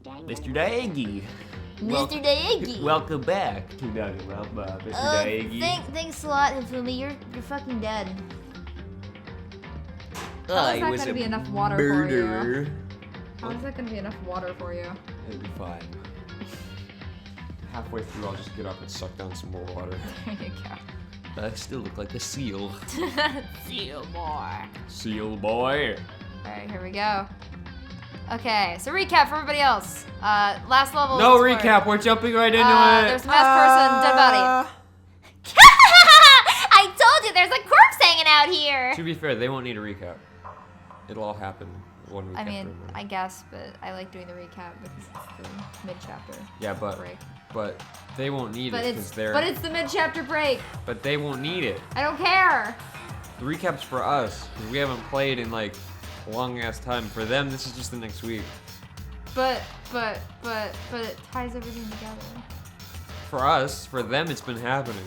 Mr. Daegi. Mr. Daegi. Welcome back to Nugget Mr. Daegi. Thanks a lot, Hifumi. You're fucking dead. How's that gonna be enough water for you? How's that gonna be enough water for you? It'll be fine. Halfway through, I'll just get up and suck down some more water. There you go. I still look like a seal. Seal boy. Seal boy. Alright, here we go. Okay, so recap for everybody else. Last level. No recap, we're jumping right into it. There's a masked person, dead body. I told you, there's a corpse hanging out here. To be fair, they won't need a recap. It'll all happen one recap. I mean, I guess, but I like doing the recap because it's the mid-chapter. Yeah, but they won't need it because they're. But it's the mid-chapter break. But they won't need it. I don't care. The recap's for us because we haven't played in like a long ass time. For them, this is just the next week. But it ties everything together. For us, for them, it's been happening.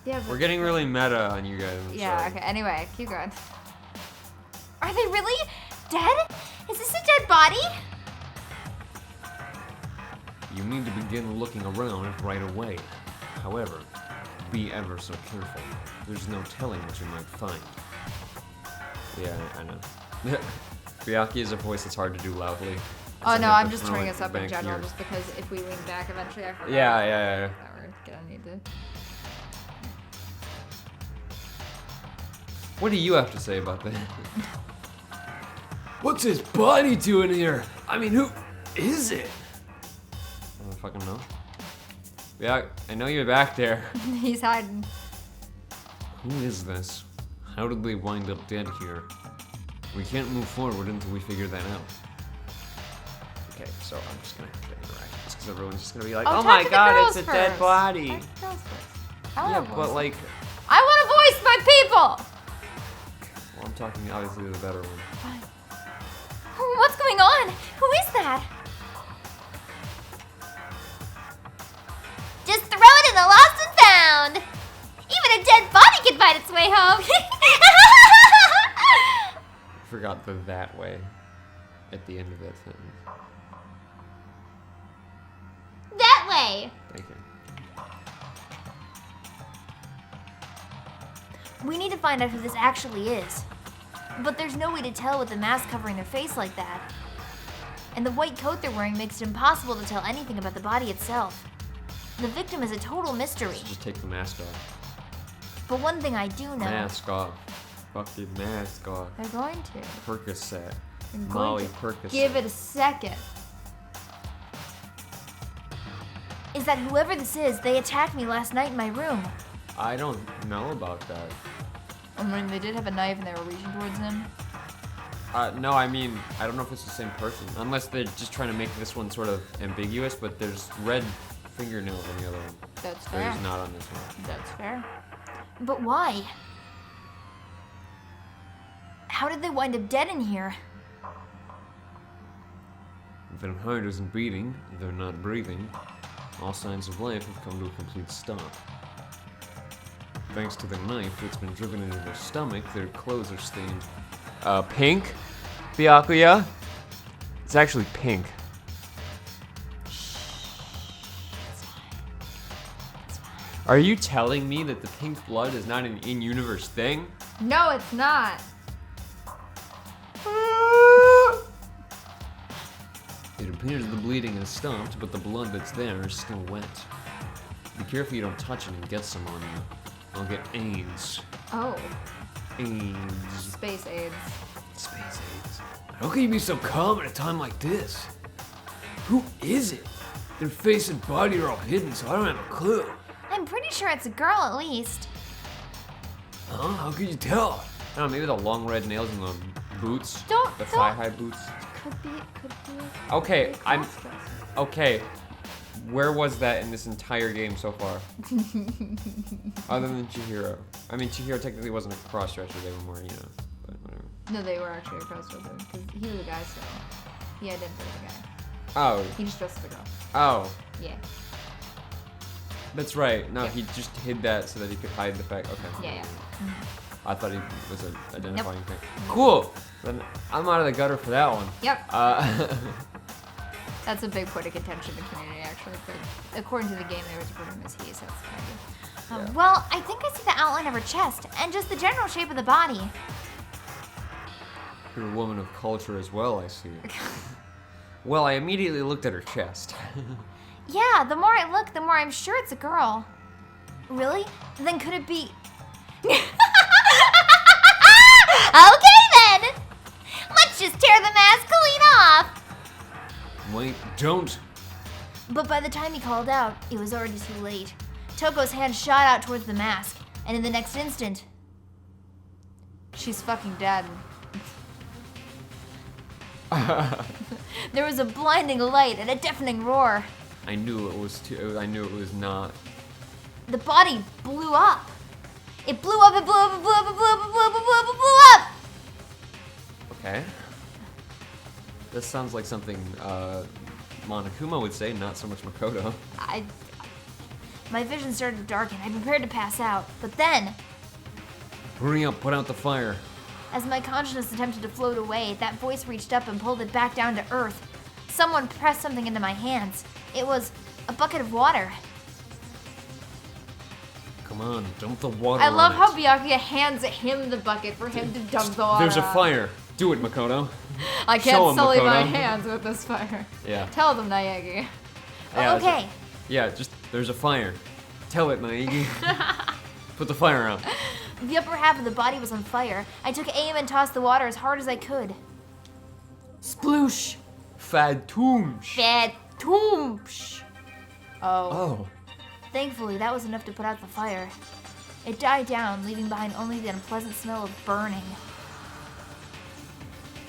Yeah, but We're getting really meta on you guys. Yeah. Okay. Anyway, keep going. Are they really dead? Is this a dead body? You need to begin looking around right away. However, be ever so careful. There's no telling what you might find. Yeah, I know. Byakuya is a voice that's hard to do loudly. Oh no, I'm just turning us up in general, just because if we lean back eventually, I forgot. Yeah. That we're gonna need to. What do you have to say about that? What's his body doing here? I mean, who is it? I don't fucking know. Yeah, I know you're back there. He's hiding. Who is this? How did they wind up dead here? We can't move forward until we figure that out. Okay, so I'm just gonna have to interact. Just because everyone's just gonna be like, oh my god, it's a dead body. Talk to the girls first. Yeah, but like, I want to voice my people! well, I'm talking obviously the better one. What's going on? Who is that? Just throw it in the lost and found. Even a dead body can find its way home. I forgot the that way at the end of that sentence. That way. Thank you. We need to find out who this actually is. But there's no way to tell with the mask covering their face like that. And the white coat they're wearing makes it impossible to tell anything about the body itself. The victim is a total mystery. Just take the mask off. But one thing I do know. Mask off. Fucking mask off. They're going to. Percocet. They're going Molly to. Percocet. Give it a second. Is that whoever this is, they attacked me last night in my room. I don't know about that. I mean, they did have a knife and they were reaching towards him. No, I mean, I don't know if it's the same person. Unless they're just trying to make this one sort of ambiguous, but there's red fingernails on the other one. That's fair. There's not on this one. That's fair. But why? How did they wind up dead in here? Their heart isn't beating, they're not breathing. All signs of life have come to a complete stop. Thanks to the knife that's been driven into their stomach, their clothes are stained. Pink? Byakuya? It's actually pink. Are you telling me that the pink blood is not an in-universe thing? No, it's not. It appears the bleeding has stopped, but the blood that's there is still wet. Be careful you don't touch it and get some on you. I'll get AIDS. Oh, AIDS. space AIDS. Space AIDS. How can you be so calm at a time like this? Who is it? Their face and body are all hidden, so I don't have a clue. I'm pretty sure it's a girl at least. Huh? How could you tell? I don't know, maybe the long red nails and the boots. Don't- The don't- thigh-high boots. Could be. Okay, I'm... cross-dressing. Okay. Where was that in this entire game so far? Other than Chihiro. I mean, Chihiro technically wasn't a cross-dresser, they were more, you know, but whatever. No, they were actually a cross-dresser because he was a guy, so he identified the guy. Oh. He just dressed the girl. Oh. Yeah. That's right. No, Yeah. he just hid that so that he could hide the fact. Okay. Yeah. I thought he was an identifying thing. Cool. Then I'm out of the gutter for that one. Yep. Uh, That's a big point of contention in the community, actually. But according to the game, they were to put him as he, so it's kind of... Yeah. Well, I think I see the outline of her chest and just the general shape of the body. You're a woman of culture as well, I see. Well, I immediately looked at her chest. Yeah, the more I look, the more I'm sure it's a girl. Really? Then could it be... Okay then! Let's just tear the mask clean off! Wait, don't. But by the time he called out, it was already too late. Toko's hand shot out towards the mask, and in the next instant... She's fucking dead. There was a blinding light and a deafening roar. I knew it was I knew it was not. The body blew up. It blew up, it blew up, it blew up, it blew up, it blew up, it blew up, it blew up! Okay. This sounds like something Monokuma would say, not so much Makoto. My vision started to darken. I prepared to pass out. But then, Hurry up, put out the fire. as my consciousness attempted to float away, that voice reached up and pulled it back down to earth. Someone pressed something into my hands. It was a bucket of water. Come on, dump the water I love on how it. Byakuya hands him the bucket for him to dump the water. There's a fire. Do it, Makoto. I Show can't him, sully my Makoto. hands with this fire. Yeah. Tell them, Naegi. Yeah, Okay. Yeah, just there's a fire. Tell it, Naegi. Put the fire out. The upper half of the body was on fire. I took aim and tossed the water as hard as I could. Sploosh. Fatumsh. Fatumsh. Oh. Oh. Thankfully, that was enough to put out the fire. It died down, leaving behind only the unpleasant smell of burning.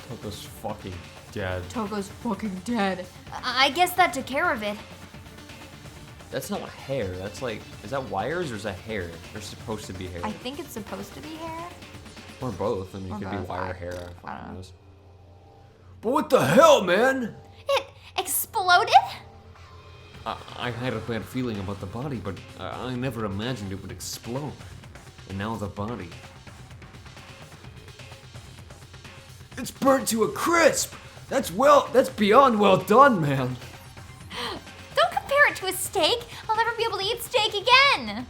Toko's fucking dead. Toko's fucking dead. I guess that took care of it. That's not hair. That's like, is that wires or is that hair? They're supposed to be hair. I think it's supposed to be hair. Or both. I mean, Or it could be both. wire I- hair. I don't fucking know. knows. But what the hell, man? It exploded? I had a bad feeling about the body, but I never imagined it would explode. And now the body. It's burnt to a crisp! That's beyond well done, man. Don't compare it to a steak. I'll never be able to eat steak again.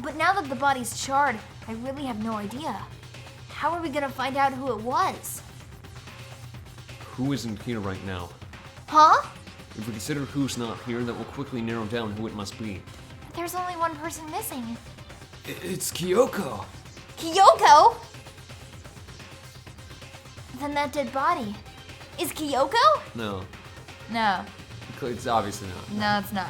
But now that the body's charred, I really have no idea. How are we gonna find out who it was? Who isn't here right now? Huh? If we consider who's not here, that will quickly narrow down who it must be. There's only one person missing. It's Kyoko. Kyoko? Then that dead body. Is Kyoko? No, No. it's obviously not. No, it's not.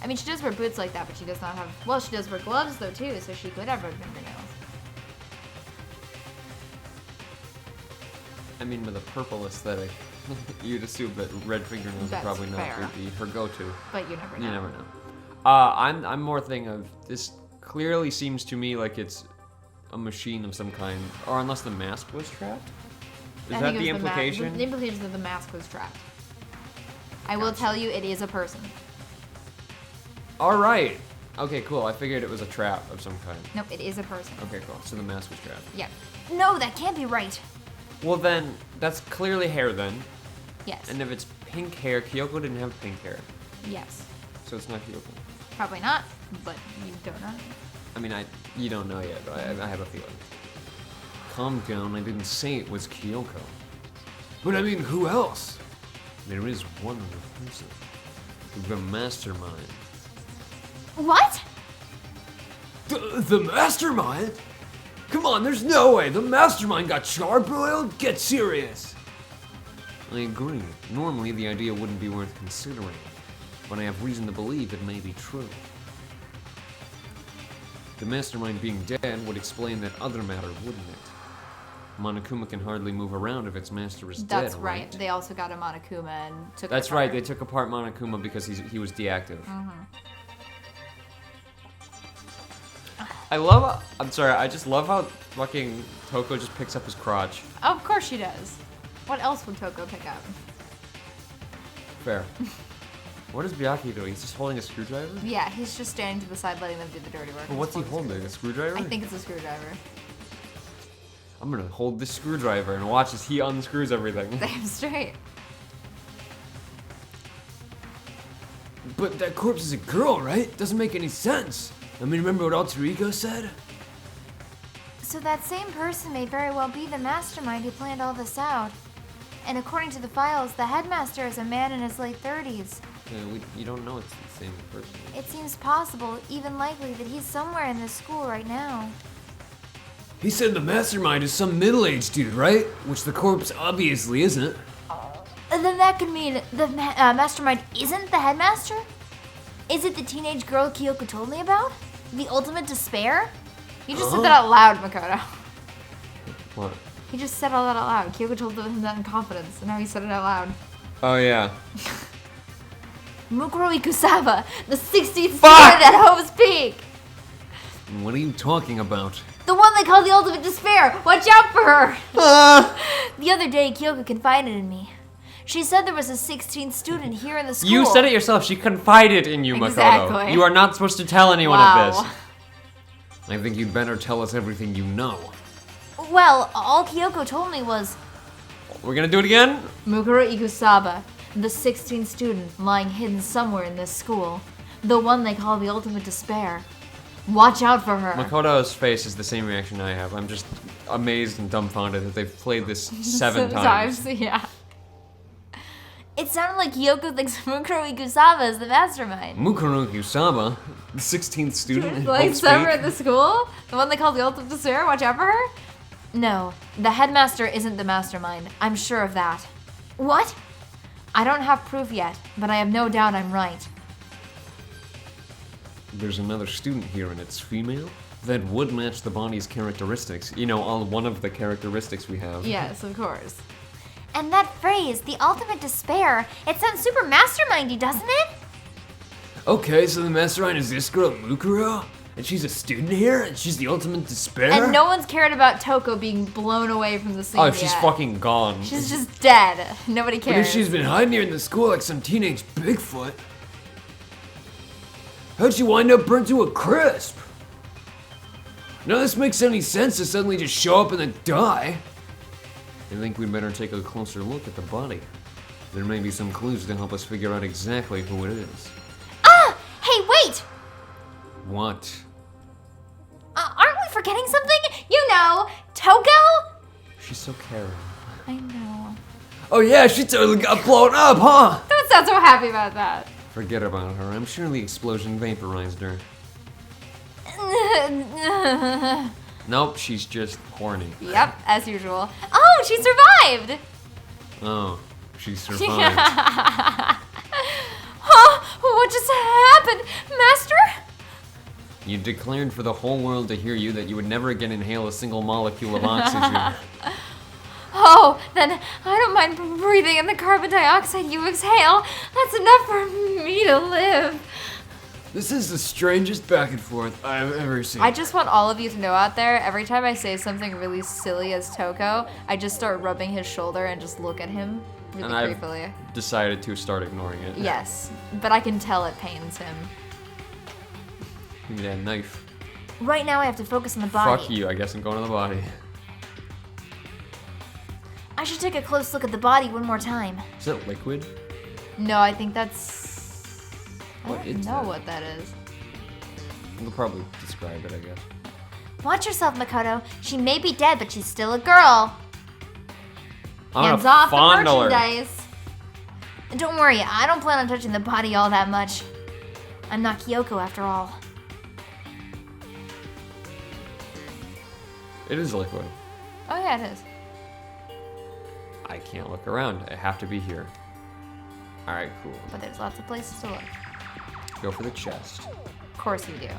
I mean, she does wear boots like that, but she does not have... Well, she does wear gloves, though, too, so she could have red fingernails. I mean, with a purple aesthetic, you'd assume that red fingernails That's are probably not fair. be her go-to. But you never know. You never know. I'm more thinking of this. Clearly seems to me like it's a machine of some kind, or unless the mask was trapped. Is I that think the it was implication? The implication is that the mask was trapped. I will tell you, it is a person. All right. Okay, cool. I figured it was a trap of some kind. Nope, it is a person. Okay, cool. So the mask was trapped. Yep. No, that can't be right. Well, then that's clearly hair then. Yes. And if it's pink hair, Kyoko didn't have pink hair, Yes. so it's not Kyoko. Probably not, but you don't know. I mean, you don't know yet, but I have a feeling. Calm down, I didn't say it was Kyoko. But I mean, who else? There is one other person. The mastermind. What? The mastermind? Come on, there's no way. The mastermind got charbroiled? Get serious. I agree. Normally, the idea wouldn't be worth considering. But I have reason to believe it may be true. The mastermind being dead would explain that other matter, wouldn't it? Monokuma can hardly move around if its master is dead, That's right. They also got a Monokuma and took That's it right, apart. they took apart Monokuma because he was deactive. I'm sorry, I just love how fucking Toko just picks up his crotch. Of course she does. What else would Toko pick up? Fair. What is Byakuya doing? He's just holding a screwdriver? Yeah, he's just standing to the side letting them do the dirty work. But what's he holding? A screwdriver? I think it's a screwdriver. I'm gonna hold this screwdriver and watch as he unscrews everything. Damn straight. But that corpse is a girl, right? Doesn't make any sense. I mean, remember what Alter Ego said? So that same person may very well be the mastermind who planned all this out. And according to the files, the headmaster is a man in his late 30s. You don't know it's the same person. It seems possible, even likely, that he's somewhere in this school right now. He said the mastermind is some middle-aged dude, right? Which the corpse obviously isn't. And then that could mean the mastermind isn't the headmaster? Is it the teenage girl Kyoko told me about? The ultimate despair? You just said that out loud, Makoto. What? He just said all that out loud. Kyoko told him that in confidence, and now he said it out loud. Oh, yeah. Mukuro Ikusaba, the 16th student Fuck! at Hope's Peak! What are you talking about? The one they call the ultimate despair! Watch out for her! The other day, Kyoko confided in me. She said there was a 16th student here in the school. You said it yourself. She confided in you, Makoto. Exactly. You are not supposed to tell anyone Wow. of this. I think you'd better tell us everything you know. Well, all Kyoko told me was We're gonna do it again? Mukuro Ikusaba, the 16th student lying hidden somewhere in this school. The one they call the ultimate despair. Watch out for her. Makoto's face is the same reaction I have. I'm just amazed and dumbfounded that they've played this 7 times. Yeah. It sounded like Kyoko thinks Mukuro Ikusaba is the mastermind. Mukuro Kusama, the 16th student. Like Hope's somewhere Peak. in the school? The one they call the ultimate despair? Watch out for her? No, the headmaster isn't the mastermind. I'm sure of that. What? I don't have proof yet, but I have no doubt I'm right. There's another student here and it's female? That would match the body's characteristics. You know, one of the characteristics we have. Yes, of course. And that phrase, the ultimate despair, it sounds super mastermindy, doesn't it? Okay, so the mastermind is this girl, Mukuro? And she's a student here? And she's the ultimate despair? And no one's cared about Toko being blown away from the scene Oh, she's yet. fucking gone. She's just dead. Nobody But cares. if she's been hiding here in the school like some teenage Bigfoot, how'd she wind up burnt to a crisp? None of this makes any sense to suddenly just show up and then die. I think we'd better take a closer look at the body. There may be some clues to help us figure out exactly who it is. Ah! Hey, wait! What? Aren't we forgetting something? You know, Toko? She's so caring. I know. Oh yeah, she totally got blown up, huh? Don't sound so happy about that. Forget about her. I'm sure the explosion vaporized her. Nope, she's just horny. Yep, as usual. Oh, she survived! Oh, she survived. Huh? What just happened, Master? You declared for the whole world to hear you that you would never again inhale a single molecule of oxygen. Oh, then I don't mind breathing in the carbon dioxide you exhale. That's enough for me to live. This is the strangest back and forth I've ever seen. I just want all of you to know out there, every time I say something really silly as Toko, I just start rubbing his shoulder and just look at him really And I've creepily. decided to start ignoring it. Yes, but I can tell it pains him. Give me that knife. Right now I have to focus on the body. Fuck you, I guess I'm going to the body. I should take a close look at the body one more time. Is that liquid? No, I think that's... What I is don't know that? what that is. We'll probably describe it, I guess. Watch yourself, Makoto. She may be dead, but she's still a girl. I'm Hands gonna off the fondle her. merchandise. Don't worry, I don't plan on touching the body all that much. I'm not Kyoko after all. It is liquid. Oh yeah, it is. I can't look around. I have to be here. Alright, cool. But there's lots of places to look. Go for the chest. Of course you do.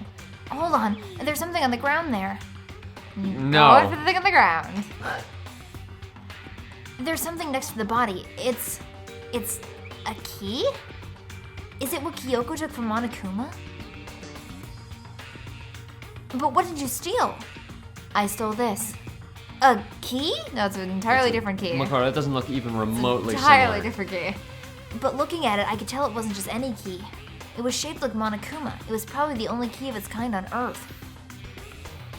Hold on, there's something on the ground there. Go for No. the thing on the ground. There's something next to the body. It's a key? Is it what Kyoko took from Monokuma? But what did you steal? I stole this. A key? No, it's an entirely different key. Makoto, that doesn't look even remotely Entirely similar. different key. But looking at it, I could tell it wasn't just any key. It was shaped like Monokuma. It was probably the only key of its kind on Earth.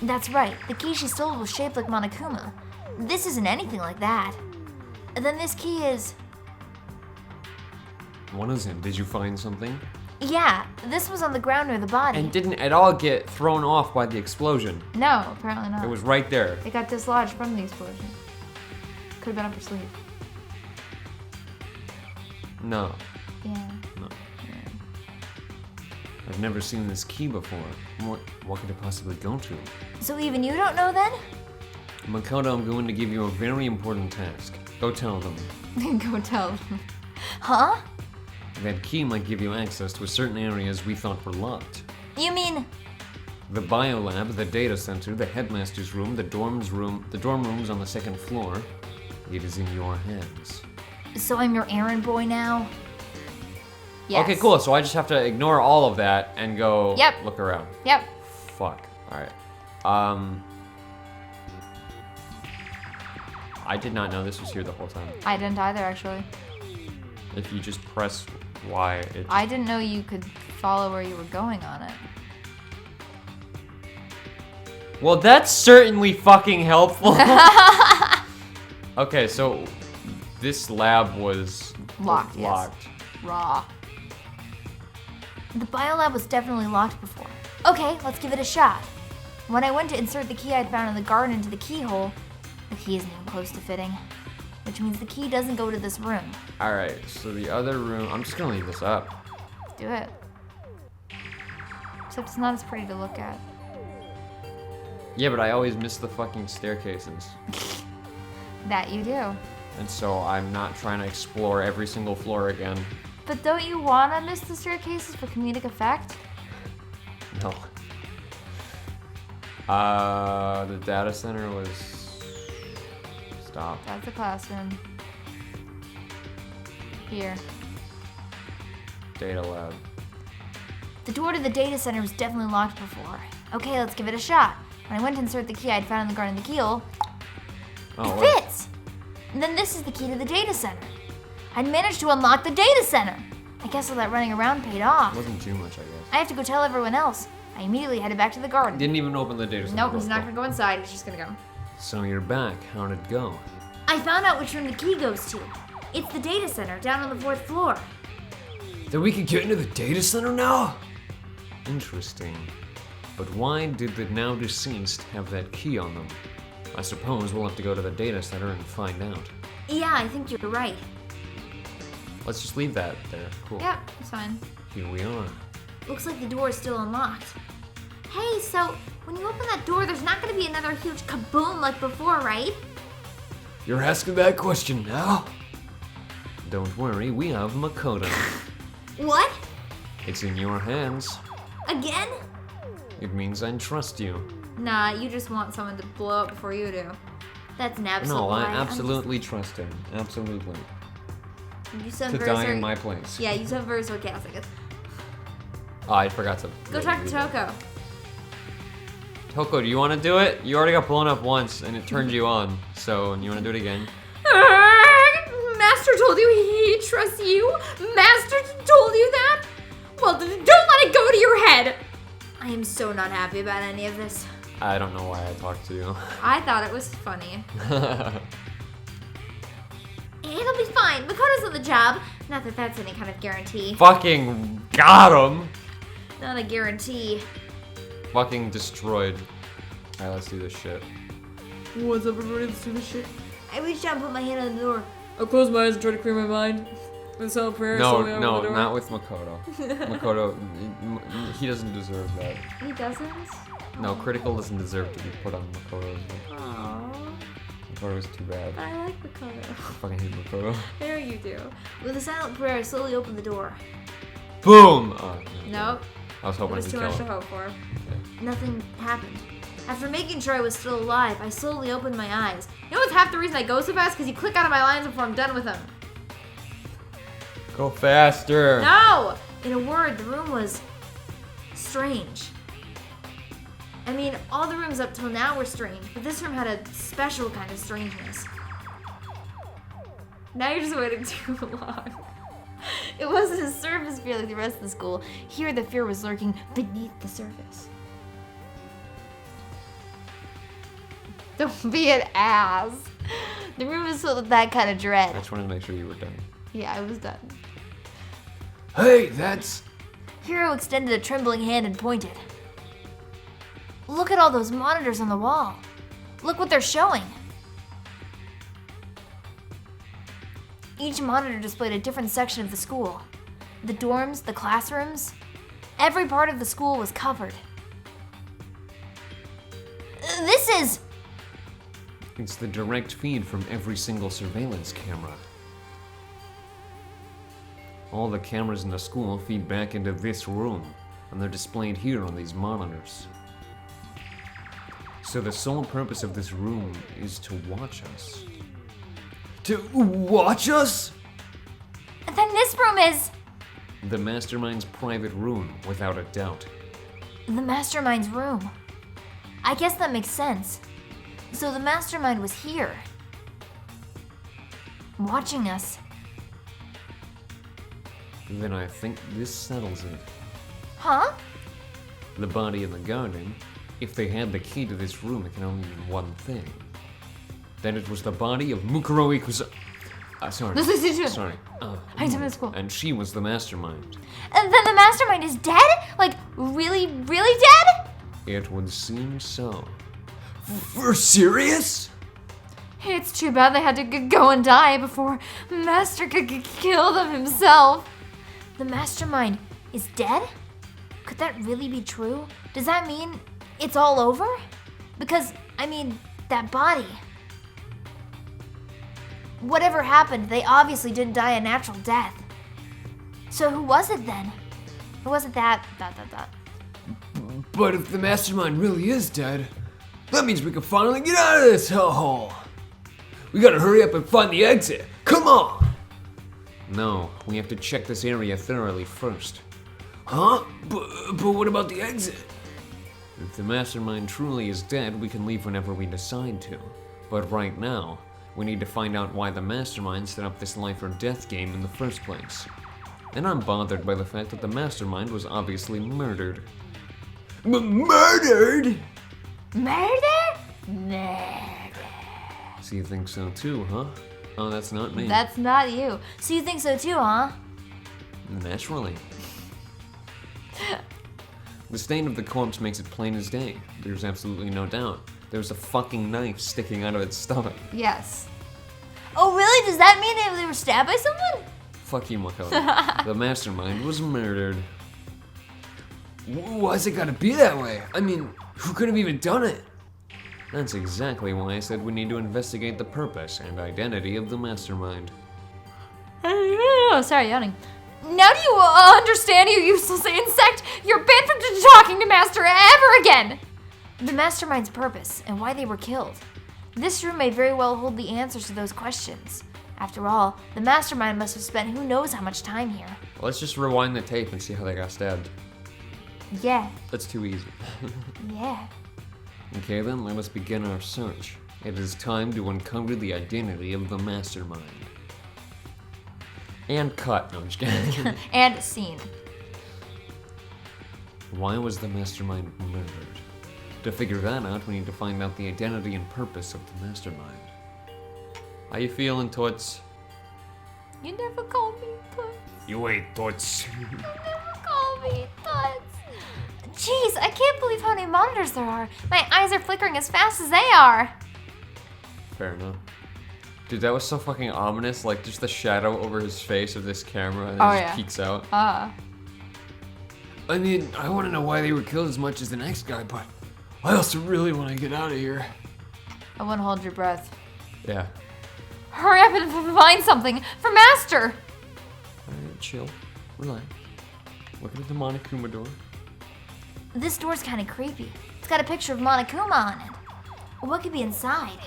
That's right, the key she stole was shaped like Monokuma. This isn't anything like that. And then this key is... What is it? Did you find something? Yeah, this was on the ground near the body. And didn't at all get thrown off by the explosion. No, apparently not. It was right there. It got dislodged from the explosion. Could have been up her sleeve. No. Yeah. No. I've never seen this key before. What could it possibly go to? So even you don't know then? Makoto, I'm going to give you a very important task. Go tell them. Go tell them. Huh? That key might give you access to certain areas we thought were locked. You mean... The biolab, the data center, the headmaster's room, the dorm rooms on the second floor. It is in your hands. So I'm your errand boy now? Yes. Okay, cool. So I just have to ignore all of that and go look around. Yep. Fuck. Alright. I did not know this was here the whole time. I didn't either, actually. If you just press Y, it... I didn't know you could follow where you were going on it. Well, that's certainly fucking helpful. Okay, so this lab was Locked, yes. locked. Raw. The biolab was definitely locked before. Okay, let's give it a shot. When I went to insert the key I'd found in the garden into the keyhole, the key isn't even close to fitting. Which means the key doesn't go to this room. Alright, so the other room... I'm just gonna leave this up. Let's do it. Except it's not as pretty to look at. Yeah, but I always miss the fucking staircases. That you do. And so I'm not trying to explore every single floor again. But don't you want to miss the staircases for comedic effect? No. The data center was... Stop. That's a classroom. Here. Data lab. The door to the data center was definitely locked before. Okay, let's give it a shot. When I went to insert the key I'd found in the garden of the keyhole, Oh, it fits! And then this is the key to the data center. I'd managed to unlock the data center. I guess all that running around paid off. Wasn't too much, I guess. I have to go tell everyone else. I immediately headed back to the garden. Didn't even open the data center. Nope, door. he's not gonna go inside. He's just gonna go. So you're back. How did it go? I found out which room the key goes to. It's the data center down on the 4th floor. Then we can get into the data center now? Interesting. But why did the now deceased have that key on them? I suppose we'll have to go to the data center and find out. Yeah, I think you're right. Let's just leave that there. Cool. Yeah, it's fine. Here we are. Looks like the door is still unlocked. Hey, so when you open that door, there's not gonna be another huge kaboom like before, right? You're asking that question now? Don't worry, we have Makoto. What? It's in your hands. Again? It means I trust you. Nah, you just want someone to blow up before you do. That's an absolute No, I lie. absolutely trust him. Absolutely. You sound To very die in my place. Yeah, you sound very sarcastic. Oh, I forgot to. Go talk to Toko. Toko, do you want to do it? You already got blown up once and it turned you on. So, you want to do it again? Master told you he trusts you? Master told you that? Well, don't let it go to your head. I am so not happy about any of this. I don't know why I talked to you. I thought it was funny. It'll be fine. Makoto's on the job. Not that that's any kind of guarantee. Fucking got him! Not a guarantee. Fucking destroyed. Alright, let's do this shit. What's up, everybody? Let's do this shit. I reached out and put my hand on the door. I'll close my eyes and try to clear my mind. And say a prayer. No, not with Makoto. Makoto, he doesn't deserve that. He doesn't? No, Critical doesn't deserve to be put on Makoto's. Aww. Makoto's too bad. I like Makoto. I fucking hate Makoto. There you do. With a silent prayer, I slowly opened the door. Boom! Oh, no. Nope. I was It hoping was he'd too kill much to him. hope for. Nothing happened. After making sure I was still alive, I slowly opened my eyes. You know what's half the reason I go so fast? Because you click out of my lines before I'm done with them. Go faster! No! In a word, the room was strange. I mean, all the rooms up till now were strange, but this room had a special kind of strangeness. Now you're just waiting too long. It wasn't a surface fear like the rest of the school. Here, the fear was lurking beneath the surface. Don't be an ass. The room was filled with that kind of I dread. just wanted to make sure you were done. Yeah, I was done. Hey, that's Hiro extended a trembling hand and pointed. Look at all those monitors on the wall. Look what they're showing. Each monitor displayed a different section of the school. The dorms, the classrooms, every part of the school was covered. This is... It's the direct feed from every single surveillance camera. All the cameras in the school feed back into this room, and they're displayed here on these monitors. So the sole purpose of this room is to watch us. To watch us? Then this room is... The Mastermind's private room, without a doubt. The Mastermind's room. I guess that makes sense. So the Mastermind was here. Watching us. Then I think this settles it. Huh? The body in the garden, if they had the key to this room, it can only mean one thing. That it was the body of Mukuro Ikusa. Sorry. And she was the Mastermind. And then the Mastermind is dead? Like, really, really dead? It would seem so. For serious? It's too bad they had to go and die before Master could kill them himself. The Mastermind is dead? Could that really be true? Does that mean it's all over? Because, I mean, that body. Whatever happened, they obviously didn't die a natural death. So who was it then? Who was it that... But if the Mastermind really is dead, that means we can finally get out of this hellhole. We gotta hurry up and find the exit. Come on! No, we have to check this area thoroughly first. Huh? But what about the exit? If the Mastermind truly is dead, we can leave whenever we decide to. But right now, we need to find out why the Mastermind set up this life or death game in the first place. And I'm bothered by the fact that the Mastermind was obviously murdered. Murdered? Murder? So you think so too, huh? Oh, that's not me. That's not you. So you think so too, huh? Naturally. The stain of the corpse makes it plain as day. There's absolutely no doubt. There's a fucking knife sticking out of its stomach. Yes. Oh really? Does that mean they were stabbed by someone? Fuck you, Makoto. The Mastermind was murdered. Why's it gotta be that way? I mean, who could have even done it? That's exactly why I said we need to investigate the purpose and identity of the Mastermind. Oh, sorry, yawning. Now do you understand, you useless insect? You're banned from talking to Master ever again! The Mastermind's purpose and why they were killed. This room may very well hold the answers to those questions. After all, the Mastermind must have spent who knows how much time here. Let's just rewind the tape and see how they got stabbed. Yeah, That's too easy. yeah. Okay then, let us begin our search. It is time to uncover the identity of the Mastermind. And cut. No, I'm just kidding. And scene. Why was the Mastermind murdered? To figure that out, we need to find out the identity and purpose of the Mastermind. How you feeling, Toots? You never call me Toots. You ain't Toots. Call me Toots. Jeez, I can't believe how many monitors there are. My eyes are flickering as fast as they are. Fair enough. Dude, that was so fucking ominous, like just the shadow over his face of this camera and it Oh, just yeah. peeks out. Ah. I mean, I want to know why they were killed as much as the next guy, but I also really want to get out of here. I wouldn't hold your breath. Yeah. Hurry up and find something for Master. Alright, chill. Relax. Looking at the Monokuma door. This door's kind of creepy. It's got a picture of Monokuma on it. What could be inside?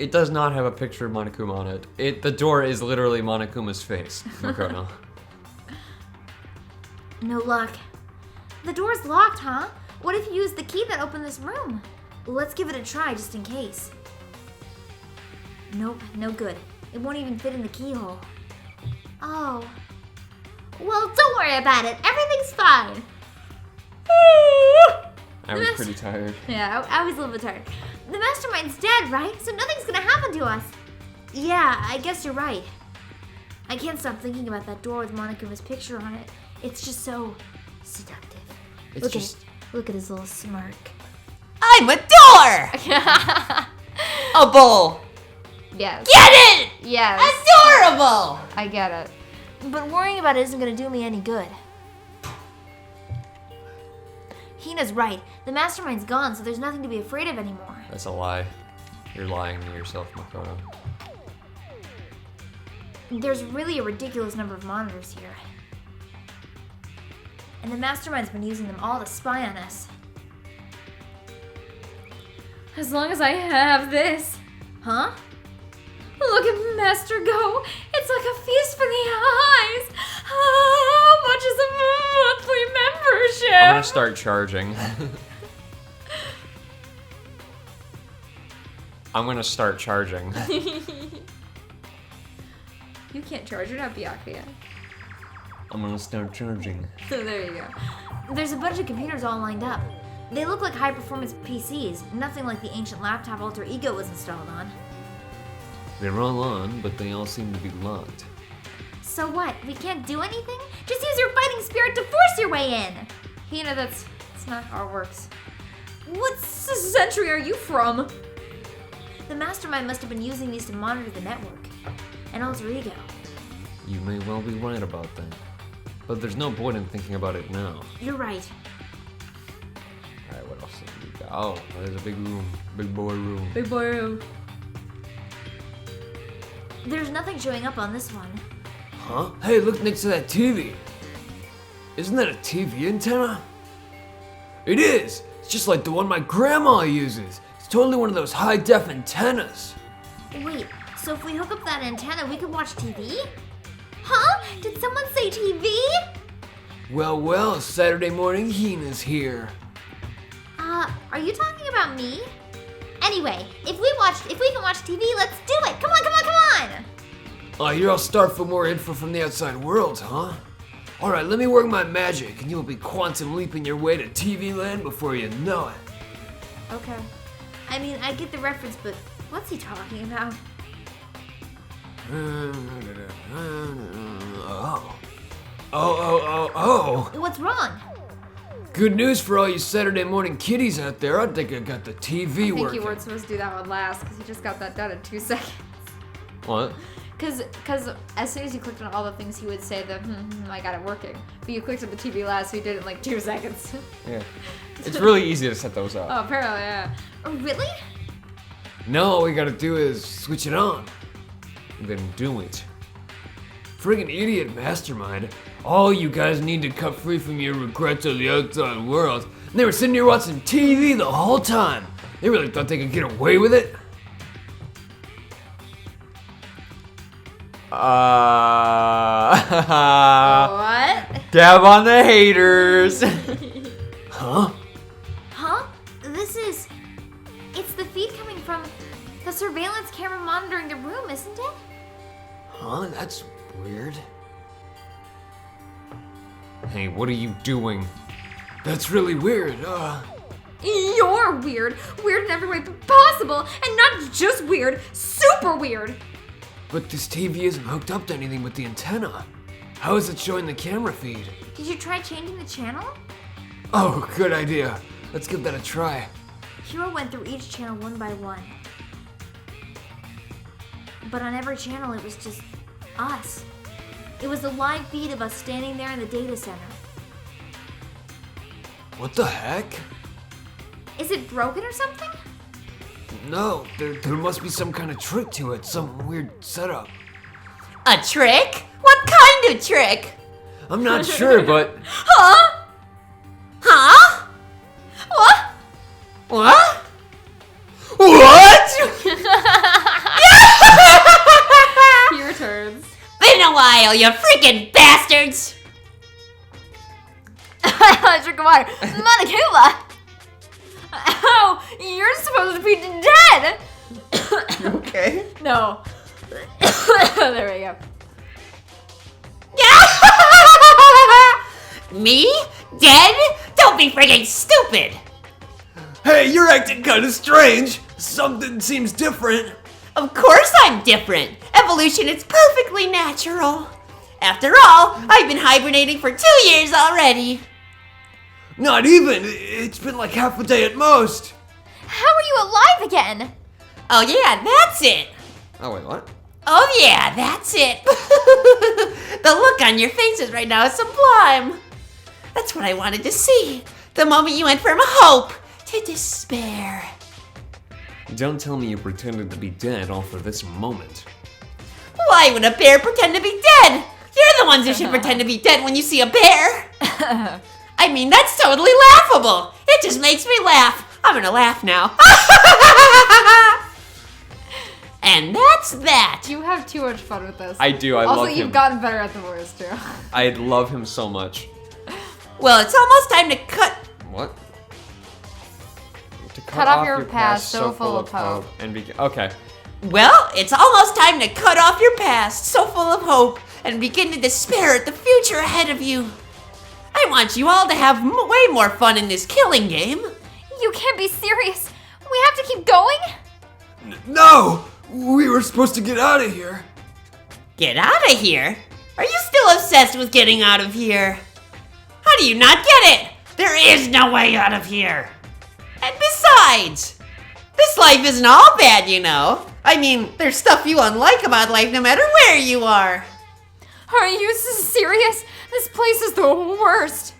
It does not have a picture of Monokuma on it. The door is literally Monokuma's face. Makoto. No luck. The door's locked, huh? What if you used the key that opened this room? Let's give it a try just in case. Nope, no good. It won't even fit in the keyhole. Oh. Well, don't worry about it. Everything's fine. I was pretty tired. Yeah, I was a little bit tired. The Mastermind's dead, right? So nothing's gonna happen to us. Yeah, I guess you're right. I can't stop thinking about that door with Monokuma's picture on it. It's just so seductive. It's Look at his little smirk. I'm a door! A bull. Yes. Get it? Yes. Adorable! I get it. But worrying about it isn't gonna do me any good. Hina's right. The mastermind's gone, so there's nothing to be afraid of anymore. That's a lie. You're lying to yourself, Makoto. There's really a ridiculous number of monitors here. And the mastermind's been using them all to spy on us. As long as I have this. Huh? Look at Master go. It's like a feast for the eyes. How much is a monthly membership? I'm gonna start charging. I'm gonna start charging. You can't charge, you're not Byakuya. I'm gonna start charging. So there you go. There's a bunch of computers all lined up. They look like high-performance PCs, nothing like the ancient laptop Alter Ego was installed on. They're all on, but they all seem to be locked. So what? We can't do anything? Just use your fighting spirit to force your way in! Hina, that's not how it works. What century are you from? The mastermind must have been using these to monitor the network. And Alter Ego. You may well be right about that. But there's no point in thinking about it now. You're right. Alright, what else did we got? Oh, there's a big room. Big boy room. Big boy room. There's nothing showing up on this one. Huh? Hey, look next to that TV. Isn't that a TV antenna? It is! It's just like the one my grandma uses. It's totally one of those high-def antennas. Wait, so if we hook up that antenna, we could watch TV? Huh? Did someone say TV? Well, Saturday morning Hina's here. Are you talking about me? Anyway, if we can watch TV, let's do it! Come on! Oh, you're all starved for more info from the outside world, huh? Alright, let me work my magic, and you'll be quantum leaping your way to TV land before you know it. Okay. I mean, I get the reference, but what's he talking about? Oh. What's wrong? Good news for all you Saturday morning kiddies out there. I think I got the TV I think working. you weren't supposed to do that one last because you just got that done in 2 seconds. What? Because as soon as you clicked on all the things, he would say the I got it working. But you clicked on the TV last, so you did it in like 2 seconds. Yeah. It's really easy to set those up. Oh, apparently, yeah. Oh, really? No, all we gotta do is switch it on. Then do it. Friggin' idiot mastermind. All you guys need to cut free from your regrets of the outside world. And they were sitting here watching TV the whole time. They really thought they could get away with it? What? Dab on the haters. Huh? Huh? It's the feed coming from the surveillance camera monitoring the room, isn't it? Huh? That's weird. Hey, what are you doing? That's really weird. You're weird. Weird in every way possible. And not just weird, super weird. But this TV isn't hooked up to anything but the antenna. How is it showing the camera feed? Did you try changing the channel? Oh, good idea. Let's give that a try. Hiro went through each channel one by one. But on every channel, it was just us. It was a live feed of us standing there in the data center. What the heck? Is it broken or something? No, there must be some kind of trick to it, some weird setup. A trick? What kind of trick? I'm not sure, but Huh? What? What? What? He returns. Been a while, you freaking bastards! Drink of water. Monokuma! Oh, you're supposed to be dead! Okay. No. There we go. Me? Dead? Don't be freaking stupid! hey, you're acting kind of strange. Something seems different. Of course I'm different. Evolution is perfectly natural. After all, I've been hibernating for 2 years already. Not even! It's been like half a day at most! How are you alive again? Oh yeah, that's it. Oh, wait, what? Oh yeah, that's it. The look on your faces right now is sublime. That's what I wanted to see. The moment you went from hope to despair. Don't tell me you pretended to be dead all for this moment. Why would a bear pretend to be dead? You're the ones who should pretend to be dead when you see a bear. I mean, that's totally laughable. It just makes me laugh. I'm gonna laugh now. And that's that. You have too much fun with this. I do, I also, love him. you've gotten better at the voice too. I love him so much. Well, it's almost time to cut. What? To Cut off your past so full of hope. And okay. Well, it's almost time to cut off your past, so full of hope, and begin to despair at the future ahead of you. I want you all to have way more fun in this killing game. You can't be serious. We have to keep going? No! We were supposed to get out of here. Get out of here? Are you still obsessed with getting out of here? How do you not get it? There is no way out of here. And besides, this life isn't all bad, you know. I mean, there's stuff you unlike about life no matter where you are. Are you serious? This place is the worst.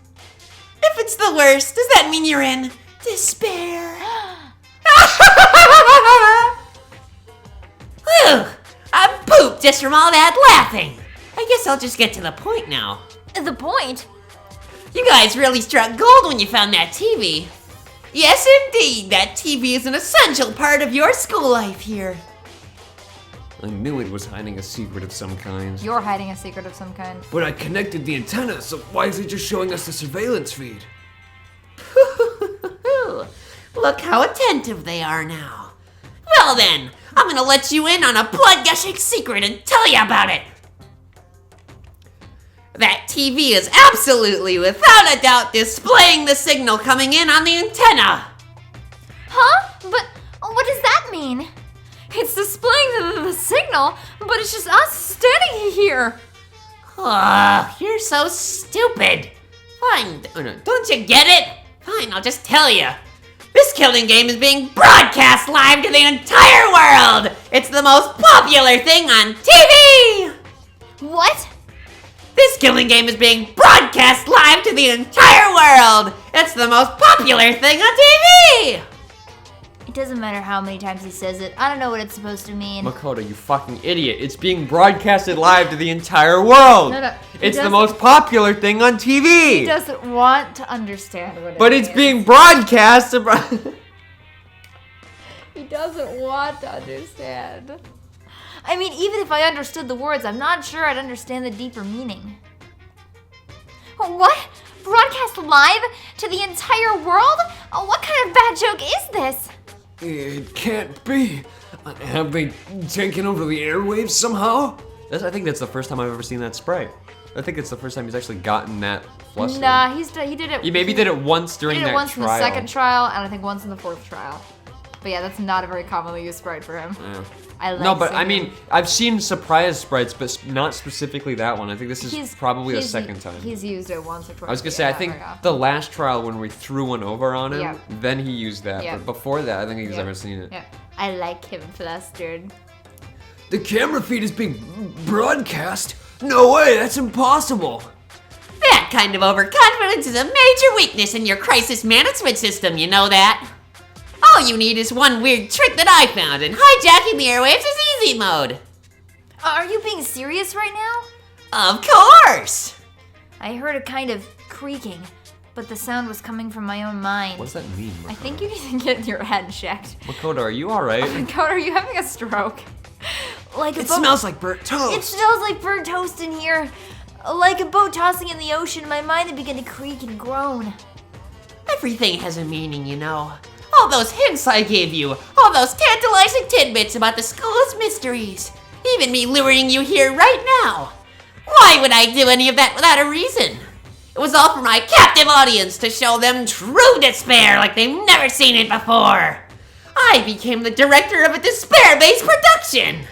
If it's the worst, does that mean you're in despair? Whew, I'm pooped just from all that laughing. I guess I'll just get to the point now. The point? You guys really struck gold when you found that TV. Yes, indeed, that TV is an essential part of your school life here. I knew it was hiding a secret of some kind. You're hiding a secret of some kind. But I connected the antenna, so why is it just showing us the surveillance feed? Look how attentive they are now. Well then, I'm gonna let you in on a blood-gushing secret and tell you about it. That TV is absolutely, without a doubt, displaying the signal coming in on the antenna. Huh? But what does that mean? It's displaying the signal, but it's just us standing here. Oh, you're so stupid. Fine, don't you get it? Fine, I'll just tell you. This killing game is being broadcast live to the entire world. It's the most popular thing on TV. What? This killing game is being broadcast live to the entire world. It's the most popular thing on TV. It doesn't matter how many times he says it. I don't know what it's supposed to mean. Makoto, you fucking idiot. It's being broadcasted live to the entire world. No, It's the most popular thing on TV. He doesn't want to understand what it But it's means. being broadcast. He doesn't want to understand. I mean, even if I understood the words, I'm not sure I'd understand the deeper meaning. What? Broadcast live to the entire world? What kind of bad joke is this? It can't be. Have they taken over the airwaves somehow? I think that's the first time I've ever seen that sprite. I think it's the first time he's actually gotten that flustered. Nah, he did it. He maybe did it once during He did it that once trial. in the second trial, and I think once in the fourth trial. But yeah, that's not a very commonly used sprite for him. Yeah. I like No, but I singing. mean, I've seen surprise sprites, but not specifically that one. I think this is probably the second time. He's used it once or twice. I was gonna say, I think yeah. the last trial when we threw one over on him, Yeah. then he used that. Yeah. But before that, I think he's Yeah. never seen it. Yeah. I like him flustered. The camera feed is being broadcast? No way, that's impossible. That kind of overconfidence is a major weakness in your crisis management system, you know that? All you need is one weird trick that I found, and hijacking the airwaves is easy mode. Are you being serious right now? Of course! I heard a kind of creaking, but the sound was coming from my own mind. What does that mean, Makoto? I think you need to get your head checked. Makoto, are you alright? Dakota, are you having a stroke? Like a It boat. smells like burnt toast. It smells like burnt toast in here. Like a boat tossing in the ocean, my mind had begun to creak and groan. Everything has a meaning, you know. All those hints I gave you, all those tantalizing tidbits about the school's mysteries, even me luring you here right now. Why would I do any of that without a reason? It was all for my captive audience to show them true despair like they've never seen it before. I became the director of a despair-based production.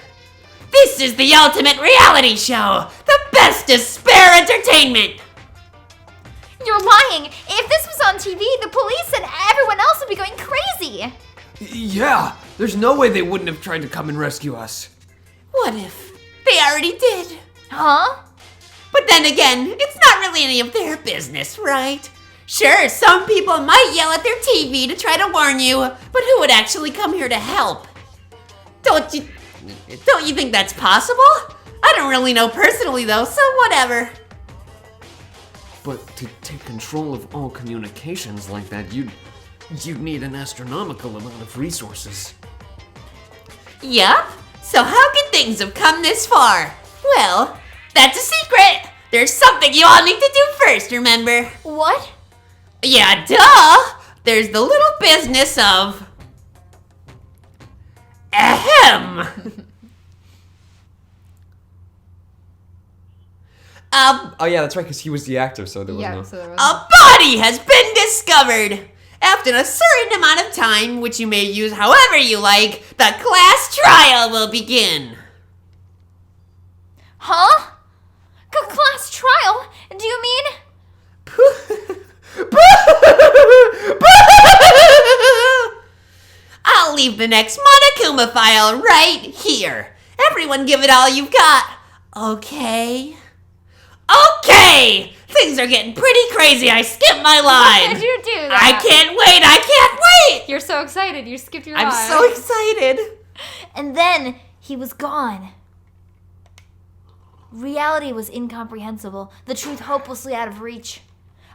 This is the ultimate reality show, the best despair entertainment. You're lying. If this was on TV, the police and everyone else would be going crazy. Yeah, there's no way they wouldn't have tried to come and rescue us. What if they already did? Huh? But then again, it's not really any of their business, right? Sure, some people might yell at their TV to try to warn you, but who would actually come here to help? Don't you think that's possible? I don't really know personally though, so whatever. But to take control of all communications like that, you'd need an astronomical amount of resources. Yup. So how can things have come this far? Well, that's a secret. There's something you all need to do first, remember? What? Yeah, duh! There's the little business of... Ahem! Oh yeah, that's right, because he was the actor, so there was no... so there was A body has been discovered! After a certain amount of time, which you may use however you like, the class trial will begin. Huh? Class trial? Do you mean? I'll leave the next Monokuma file right here. Everyone give it all you've got. Okay? Okay! Things are getting pretty crazy. I skipped my Why line. did you do that? I can't wait. I can't wait. You're so excited. You skipped your I'm line. so excited. And then he was gone. Reality was incomprehensible, the truth hopelessly out of reach.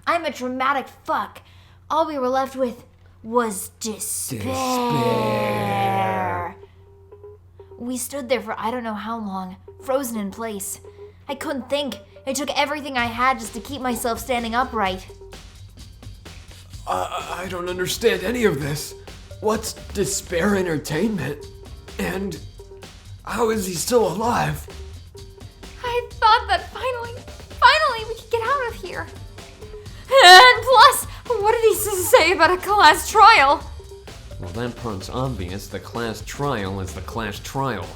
I'm a dramatic fuck. All we were left with was despair. We stood there for I don't know how long, frozen in place. I couldn't think. It took everything I had just to keep myself standing upright. I don't understand any of this. What's Despair Entertainment? And how is he still alive? I thought that finally we could get out of here. And plus, what did he say about a class trial? Well, that part's obvious. The class trial is the class trial.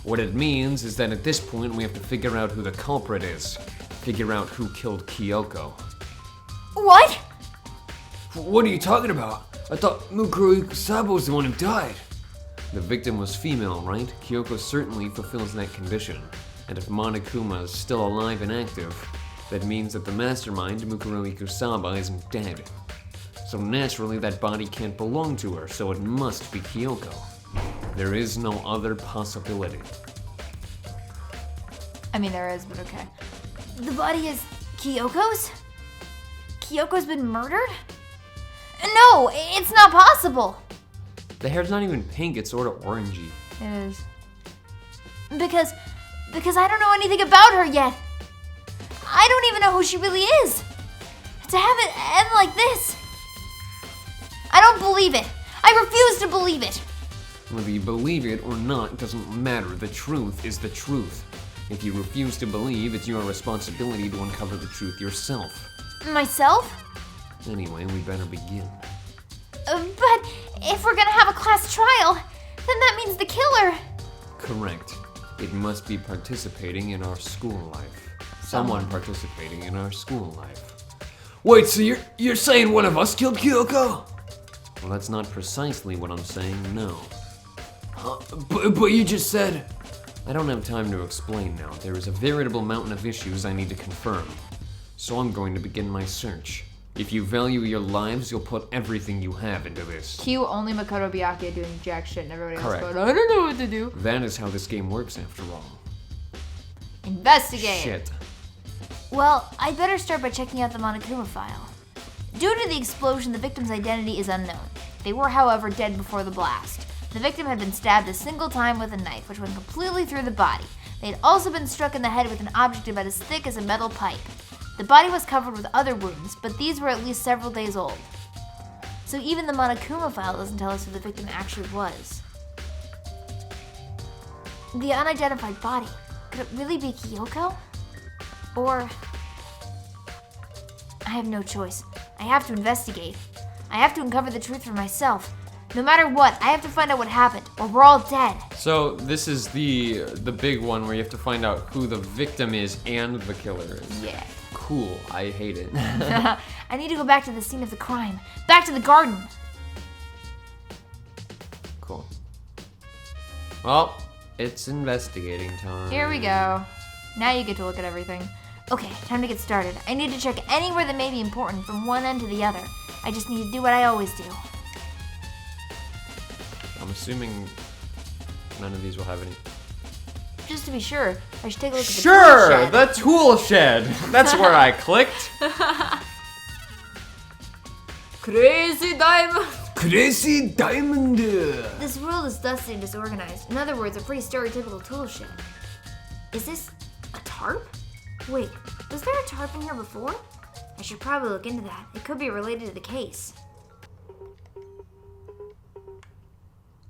What it means is that at this point we have to figure out who the culprit is. Figure out who killed Kyoko. What? What are you talking about? I thought Mukuro Ikusawa was the one who died. The victim was female, right? Kyoko certainly fulfills that condition. And if Monokuma is still alive and active, that means that the mastermind, Mukuro Ikusawa, isn't dead. So naturally that body can't belong to her, so it must be Kyoko. There is no other possibility. I mean, there is, but okay. The body is Kyoko's? Kyoko's been murdered? No, it's not possible. The hair's not even pink, it's sort of orangey. It is. Because I don't know anything about her yet. I don't even know who she really is. To have it end like this. I don't believe it. I refuse to believe it. Whether you believe it or not doesn't matter. The truth is the truth. If you refuse to believe, it's your responsibility to uncover the truth yourself. Myself? Anyway, we better begin. But if we're gonna have a class trial, then that means the killer. Correct. It must be participating in our school life. Someone participating in our school life. Wait, so you're saying one of us killed Kyoko? Well, that's not precisely what I'm saying, no. But you just said... I don't have time to explain now. There is a veritable mountain of issues I need to confirm. So I'm going to begin my search. If you value your lives, you'll put everything you have into this. Cue only Makoto Byakuya doing jack shit and everybody Correct. else going, I don't know what to do. That is how this game works, after all. Investigate. Shit. Well, I'd better start by checking out the Monokuma file. Due to the explosion, the victim's identity is unknown. They were, however, dead before the blast. The victim had been stabbed a single time with a knife, which went completely through the body. They had also been struck in the head with an object about as thick as a metal pipe. The body was covered with other wounds, but these were at least several days old. So even the Monokuma file doesn't tell us who the victim actually was. The unidentified body, could it really be Kyoko? Or... I have no choice. I have to investigate. I have to uncover the truth for myself. No matter what, I have to find out what happened, or we're all dead. So this is the big one where you have to find out who the victim is and the killer is. Yeah. Cool. cool. I hate it. I need to go back to the scene of the crime. Back to the garden. Cool. Well, it's investigating time. Here we go. Now you get to look at everything. Okay, time to get started. I need to check anywhere that may be important from one end to the other. I just need to do what I always do. I'm assuming none of these will have any. Just to be sure, I should take a look at the tool Sure, shed. the tool shed. That's where I clicked. Crazy diamond. Crazy diamond. This world is dusty and disorganized. In other words, a pretty stereotypical tool shed. Is this a tarp? Wait, was there a tarp in here before? I should probably look into that. It could be related to the case.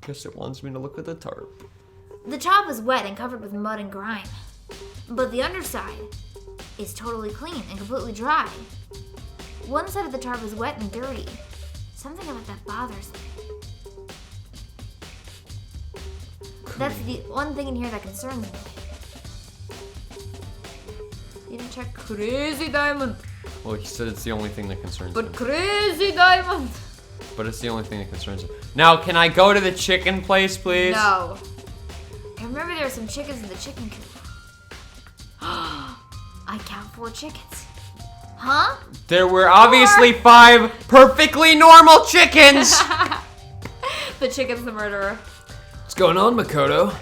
Guess it wants me to look at the tarp. The top is wet and covered with mud and grime, but the underside is totally clean and completely dry. One side of the tarp is wet and dirty. Something about that bothers me. That's the one thing in here that concerns me. You didn't check Crazy diamond. Well, he said it's the only thing that concerns But him. crazy diamond. But it's the only thing that concerns him. Now, can I go to the chicken place, please? No. I remember there were some chickens in the chicken coop. I count 4 chickens. Huh? There were obviously 5 perfectly normal chickens. The chicken's the murderer. What's going on, Makoto?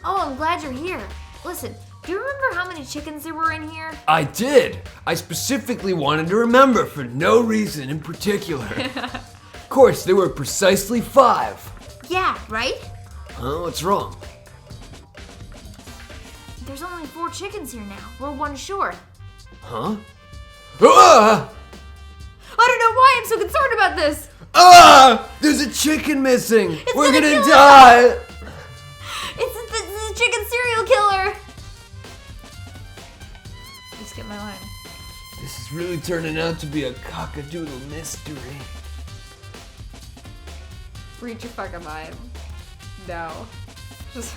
Oh, I'm glad you're here. Listen, do you remember how many chickens there were in here? I did. I specifically wanted to remember for no reason in particular. Of course, there were precisely 5. Yeah, right? Huh? What's wrong? There's only 4 chickens here now. We're 1 short. Huh? Ah! I don't know why I'm so concerned about this. Ah! There's a chicken missing. We're gonna gonna kill die. It's the chicken serial killer. Just get my line. This is really turning out to be a cockadoodle mystery. Read your fucking mind. No. Just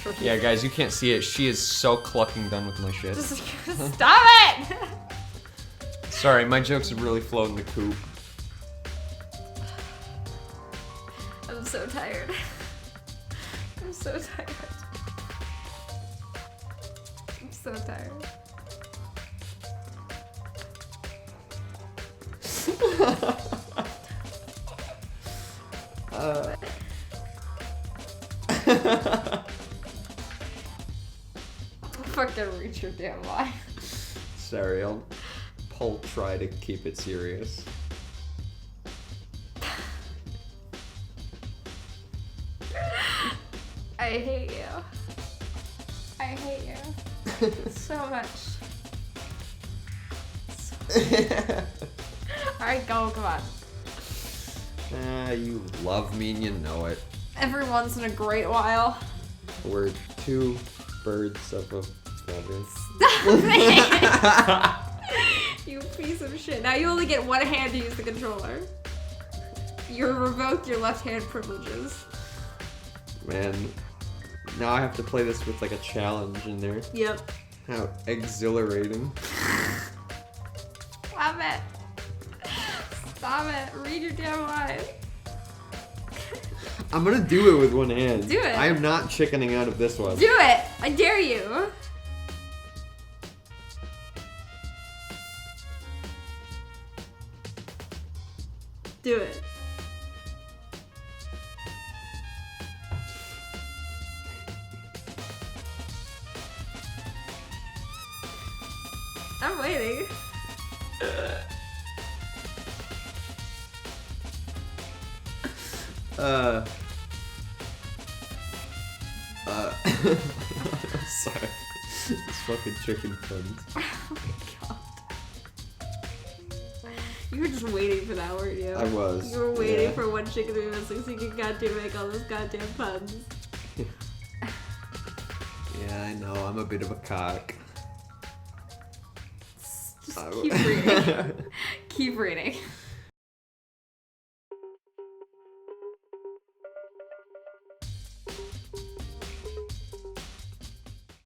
read. Yeah, guys, you can't see it. She is so clucking done with my shit. Just stop it! Sorry, my jokes have really flowed in the coop. I'm so tired. I'm so tired. I'm so tired. Fucking reach your damn line. Sorry, I'll try to keep it serious. I hate you. I hate you. So much. Alright, go, come on. You love me and you know it. Every once in a great while. We're 2 birds of a feather. You piece of shit. Now you only get 1 hand to use the controller. You're revoked your left hand privileges. Man, now I have to play this with like a challenge in there. Yep. How exhilarating. Stop it. Stop it. Read your damn line. I'm gonna do it with 1 hand. Do it. I am not chickening out of this one. Do it. I dare you. Do it. I'm waiting. Sorry. It's fucking chicken puns. Oh my god. You were just waiting for that, weren't you? I was. You were waiting yeah. for 1 chicken to be missing so you could goddamn make all those goddamn puns. Yeah, I know. I'm a bit of a cock. Just keep reading. Keep reading.